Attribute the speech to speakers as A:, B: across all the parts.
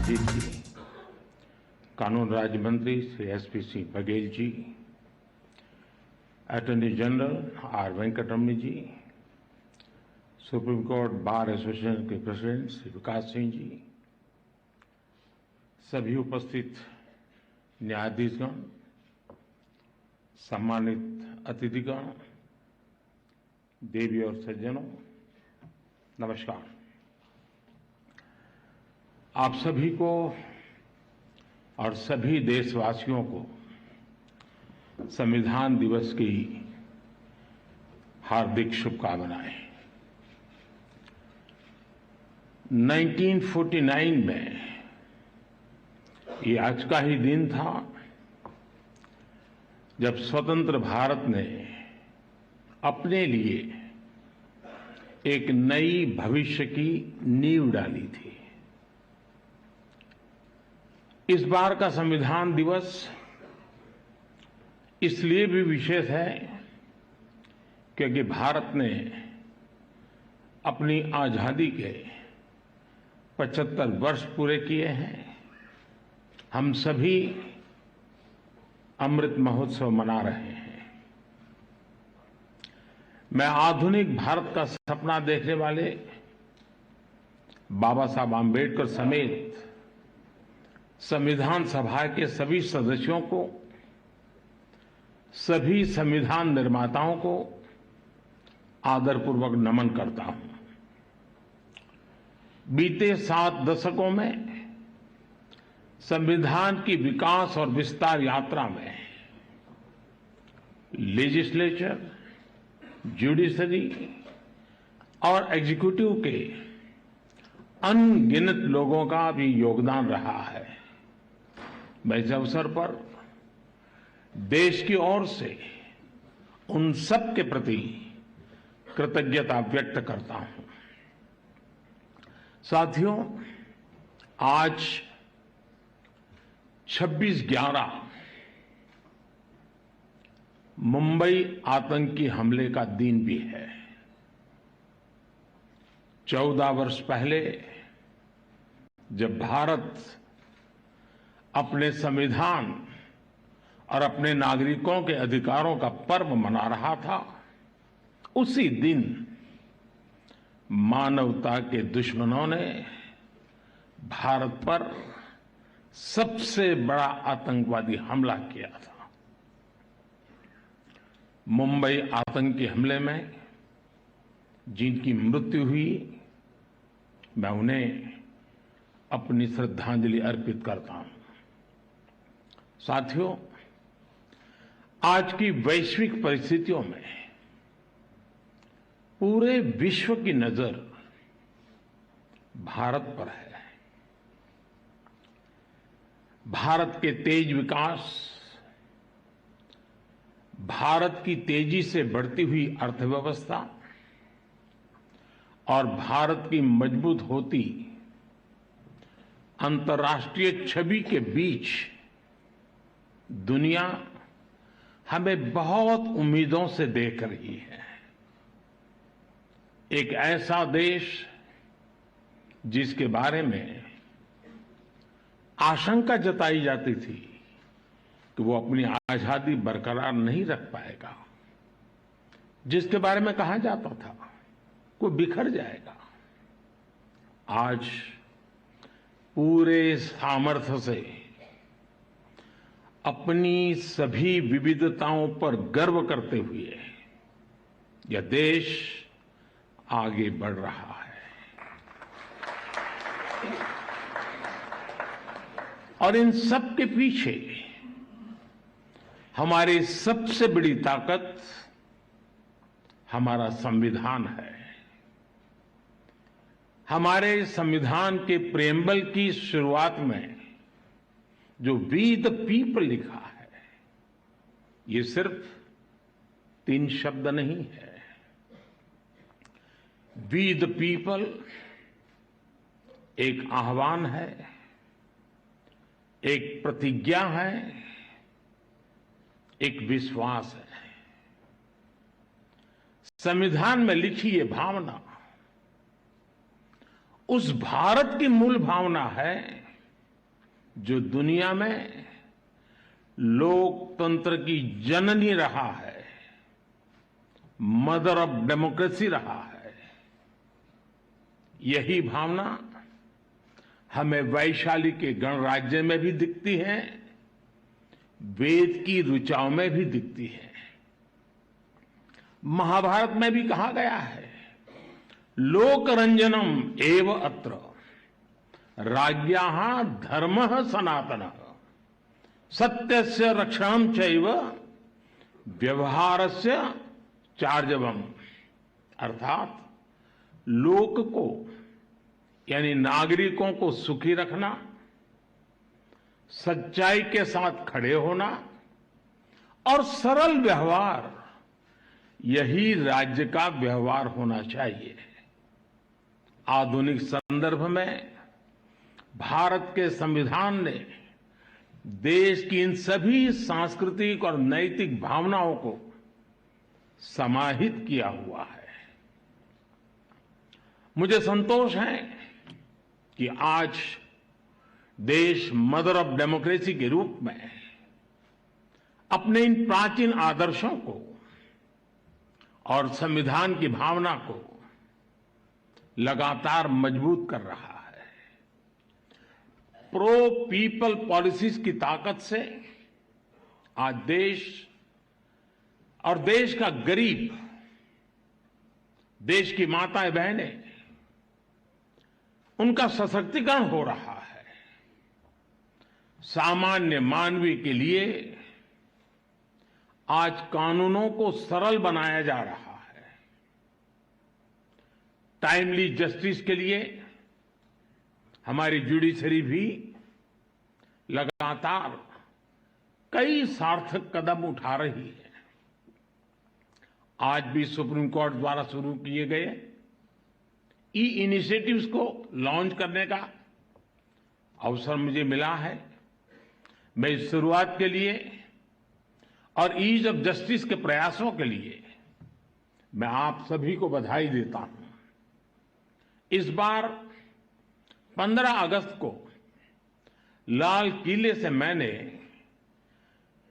A: अजीत जी, कानून राज्य मंत्री Shri SP Singh Baghel ji, attorney general R Venkataramani जी, सुप्रीम कोर्ट बार एसोसिएशन के प्रेसिडेंट श्री विकास सिंह जी, सभी उपस्थित न्यायाधीशगण, सम्मानित अतिथिगण, देवी और सज्जनों, नमस्कार। आप सभी को और सभी देशवासियों को संविधान दिवस की हार्दिक शुभकामनाएं। 1949 में ये आज का ही दिन था जब स्वतंत्र भारत ने अपने लिए एक नई भविष्य की नींव डाली थी। इस बार का संविधान दिवस इसलिए भी विशेष है क्योंकि भारत ने अपनी आजादी के 75 वर्ष पूरे किए हैं। हम सभी अमृत महोत्सव मना रहे हैं। मैं आधुनिक भारत का सपना देखने वाले बाबा साहब आम्बेडकर समेत संविधान सभा के सभी सदस्यों को, सभी संविधान निर्माताओं को आदरपूर्वक नमन करता हूं। बीते 7 दशकों में संविधान की विकास और विस्तार यात्रा में लेजिस्लेचर, जुडिशरी और एग्जीक्यूटिव के अनगिनत लोगों का भी योगदान रहा है। मैं इस अवसर पर देश की ओर से उन सब के प्रति कृतज्ञता व्यक्त करता हूं। साथियों, आज 26/11 मुंबई आतंकी हमले का दिन भी है। 14 वर्ष पहले जब भारत अपने संविधान और अपने नागरिकों के अधिकारों का पर्व मना रहा था, उसी दिन मानवता के दुश्मनों ने भारत पर सबसे बड़ा आतंकवादी हमला किया था। मुंबई आतंकी हमले में जिनकी मृत्यु हुई, मैं उन्हें अपनी श्रद्धांजलि अर्पित करता हूं। साथियों, आज की वैश्विक परिस्थितियों में पूरे विश्व की नजर भारत पर है। भारत के तेज विकास, भारत की तेजी से बढ़ती हुई अर्थव्यवस्था और भारत की मजबूत होती अंतर्राष्ट्रीय छवि के बीच दुनिया हमें बहुत उम्मीदों से देख रही है। एक ऐसा देश जिसके बारे में आशंका जताई जाती थी कि वो अपनी आजादी बरकरार नहीं रख पाएगा, जिसके बारे में कहा जाता था वो बिखर जाएगा, आज पूरे सामर्थ्य से अपनी सभी विविधताओं पर गर्व करते हुए यह देश आगे बढ़ रहा है। और इन सब के पीछे हमारी सबसे बड़ी ताकत हमारा संविधान है। हमारे संविधान के प्रेम्बल की शुरुआत में जो वी द पीपल लिखा है, ये सिर्फ 3 शब्द नहीं है। वी द पीपल एक आह्वान है, एक प्रतिज्ञा है, एक विश्वास है। संविधान में लिखी ये भावना उस भारत की मूल भावना है जो दुनिया में लोकतंत्र की जननी रहा है, मदर ऑफ डेमोक्रेसी रहा है, यही भावना हमें वैशाली के गणराज्य में भी दिखती है, वेद की ऋचाओं में भी दिखती है। महाभारत में भी कहा गया है, लोकरंजनम एव अत्र राज्ञाः धर्मः सनातनः सत्यस्य रक्षणं चैव व्यवहारस्य चार्जवम। अर्थात लोक को यानी नागरिकों को सुखी रखना, सच्चाई के साथ खड़े होना और सरल व्यवहार, यही राज्य का व्यवहार होना चाहिए। आधुनिक संदर्भ में भारत के संविधान ने देश की इन सभी सांस्कृतिक और नैतिक भावनाओं को समाहित किया हुआ है। मुझे संतोष है कि आज देश मदर ऑफ डेमोक्रेसी के रूप में अपने इन प्राचीन आदर्शों को और संविधान की भावना को लगातार मजबूत कर रहा है। प्रो पीपल पॉलिसीज की ताकत से आज देश और देश का गरीब, देश की माताएं बहनें, उनका सशक्तिकरण हो रहा है। सामान्य मानवीय के लिए आज कानूनों को सरल बनाया जा रहा है। टाइमली जस्टिस के लिए हमारी जुडिशरी भी लगातार कई सार्थक कदम उठा रही है। आज भी सुप्रीम कोर्ट द्वारा शुरू किए गए ई इनिशिएटिव्स को लॉन्च करने का अवसर मुझे मिला है। मैं इस शुरुआत के लिए और ईज ऑफ जस्टिस के प्रयासों के लिए मैं आप सभी को बधाई देता हूं। इस बार 15 अगस्त को लाल किले से मैंने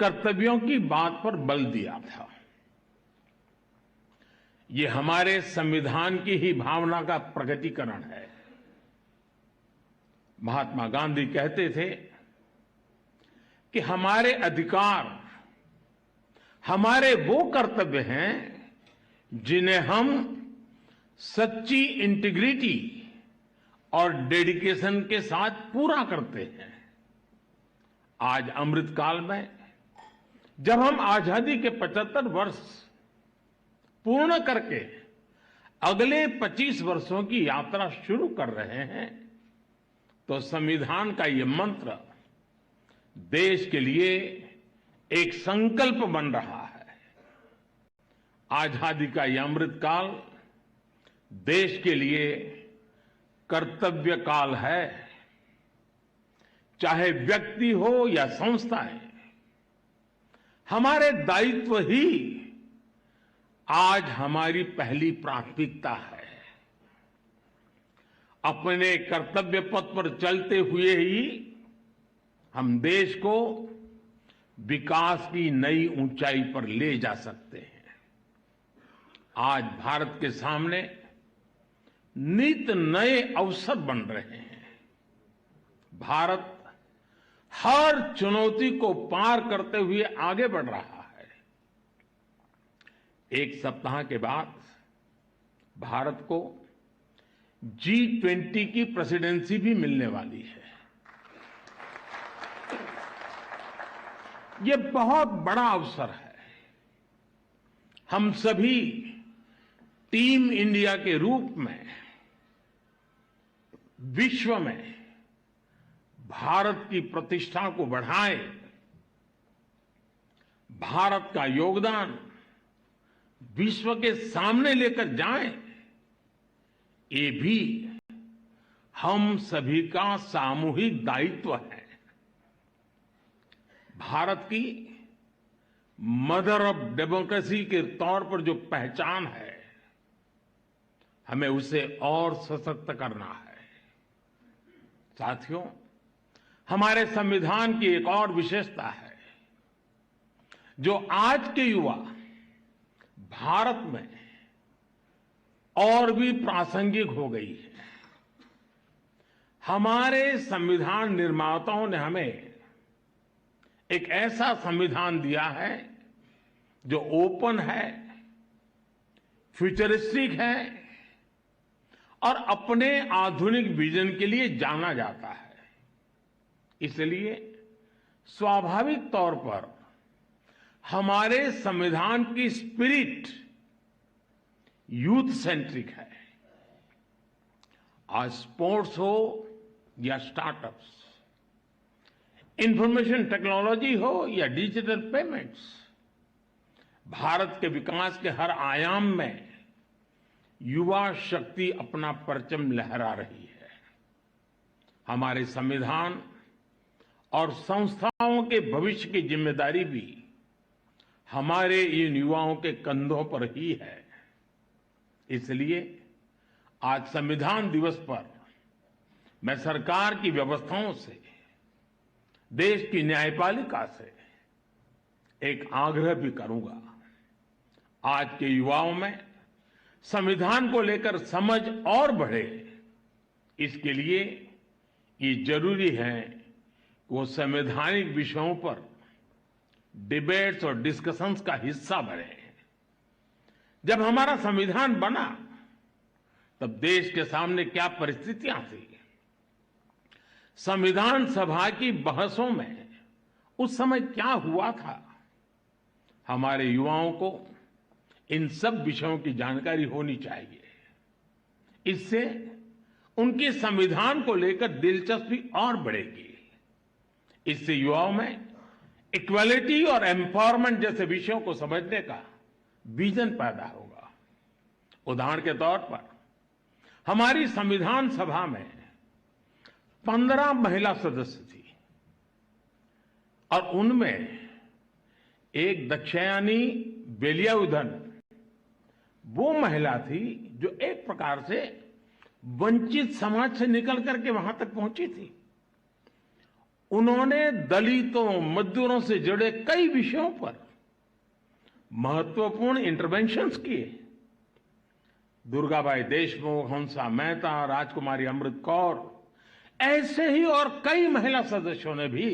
A: कर्तव्यों की बात पर बल दिया था। ये हमारे संविधान की ही भावना का प्रकटीकरण है। महात्मा गांधी कहते थे कि हमारे अधिकार हमारे वो कर्तव्य हैं जिन्हें हम सच्ची इंटीग्रिटी और डेडिकेशन के साथ पूरा करते हैं। आज अमृतकाल में जब हम आजादी के 75 वर्ष पूर्ण करके अगले 25 वर्षों की यात्रा शुरू कर रहे हैं, तो संविधान का ये मंत्र देश के लिए एक संकल्प बन रहा है। आजादी का यह अमृतकाल देश के लिए कर्तव्य काल है। चाहे व्यक्ति हो या संस्थाएं, हमारे दायित्व ही आज हमारी पहली प्राथमिकता है। अपने कर्तव्य पथ पर चलते हुए ही हम देश को विकास की नई ऊंचाई पर ले जा सकते हैं। आज भारत के सामने नित नए अवसर बन रहे हैं। भारत हर चुनौती को पार करते हुए आगे बढ़ रहा है। एक सप्ताह के बाद भारत को G20 की प्रेसिडेंसी भी मिलने वाली है। ये बहुत बड़ा अवसर है। हम सभी टीम इंडिया के रूप में विश्व में भारत की प्रतिष्ठा को बढ़ाएं, भारत का योगदान विश्व के सामने लेकर जाएं, ये भी हम सभी का सामूहिक दायित्व है। भारत की मदर ऑफ डेमोक्रेसी के तौर पर जो पहचान है, हमें उसे और सशक्त करना है। साथियों, हमारे संविधान की एक और विशेषता है, जो आज के युवा भारत में और भी प्रासंगिक हो गई है। हमारे संविधान निर्माताओं ने हमें एक ऐसा संविधान दिया है जो ओपन है, फ्यूचरिस्टिक है और अपने आधुनिक विजन के लिए जाना जाता है। इसलिए स्वाभाविक तौर पर हमारे संविधान की स्पिरिट यूथ सेंट्रिक है। आज स्पोर्ट्स हो या स्टार्टअप्स, इंफॉर्मेशन टेक्नोलॉजी हो या डिजिटल पेमेंट्स, भारत के विकास के हर आयाम में युवा शक्ति अपना परचम लहरा रही है। हमारे संविधान और संस्थाओं के भविष्य की जिम्मेदारी भी हमारे इन युवाओं के कंधों पर ही है। इसलिए आज संविधान दिवस पर मैं सरकार की व्यवस्थाओं से, देश की न्यायपालिका से एक आग्रह भी करूंगा। आज के युवाओं में संविधान को लेकर समझ और बढ़े, इसके लिए ये जरूरी है कि वो संवैधानिक विषयों पर डिबेट्स और डिस्कशंस का हिस्सा बने। जब हमारा संविधान बना तब देश के सामने क्या परिस्थितियां थी, संविधान सभा की बहसों में उस समय क्या हुआ था, हमारे युवाओं को इन सब विषयों की जानकारी होनी चाहिए। इससे उनके संविधान को लेकर दिलचस्पी और बढ़ेगी। इससे युवाओं में इक्वालिटी और एम्पावरमेंट जैसे विषयों को समझने का विजन पैदा होगा। उदाहरण के तौर पर हमारी संविधान सभा में 15 महिला सदस्य थी और उनमें एक दक्षयानी बेलियाउधन वो महिला थी जो एक प्रकार से वंचित समाज से निकल करके वहां तक पहुंची थी। उन्होंने दलितों, मजदूरों से जुड़े कई विषयों पर महत्वपूर्ण इंटरवेंशंस किए। दुर्गाबाई देशमुख, हंसा मेहता, राजकुमारी अमृत कौर, ऐसे ही और कई महिला सदस्यों ने भी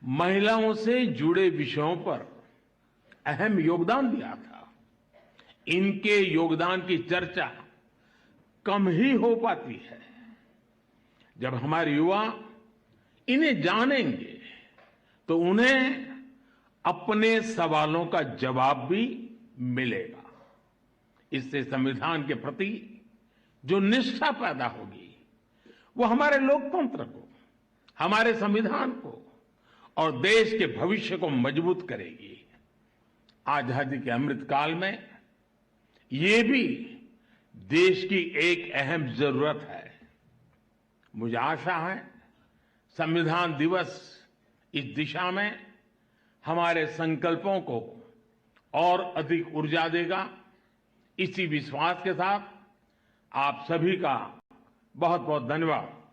A: महिलाओं से जुड़े विषयों पर अहम योगदान दिया था। इनके योगदान की चर्चा कम ही हो पाती है। जब हमारे युवा इन्हें जानेंगे तो उन्हें अपने सवालों का जवाब भी मिलेगा। इससे संविधान के प्रति जो निष्ठा पैदा होगी वो हमारे लोकतंत्र को, हमारे संविधान को और देश के भविष्य को मजबूत करेगी। आजादी के अमृत काल में ये भी देश की एक अहम जरूरत है। मुझे आशा है संविधान दिवस इस दिशा में हमारे संकल्पों को और अधिक ऊर्जा देगा। इसी विश्वास के साथ आप सभी का बहुत बहुत धन्यवाद।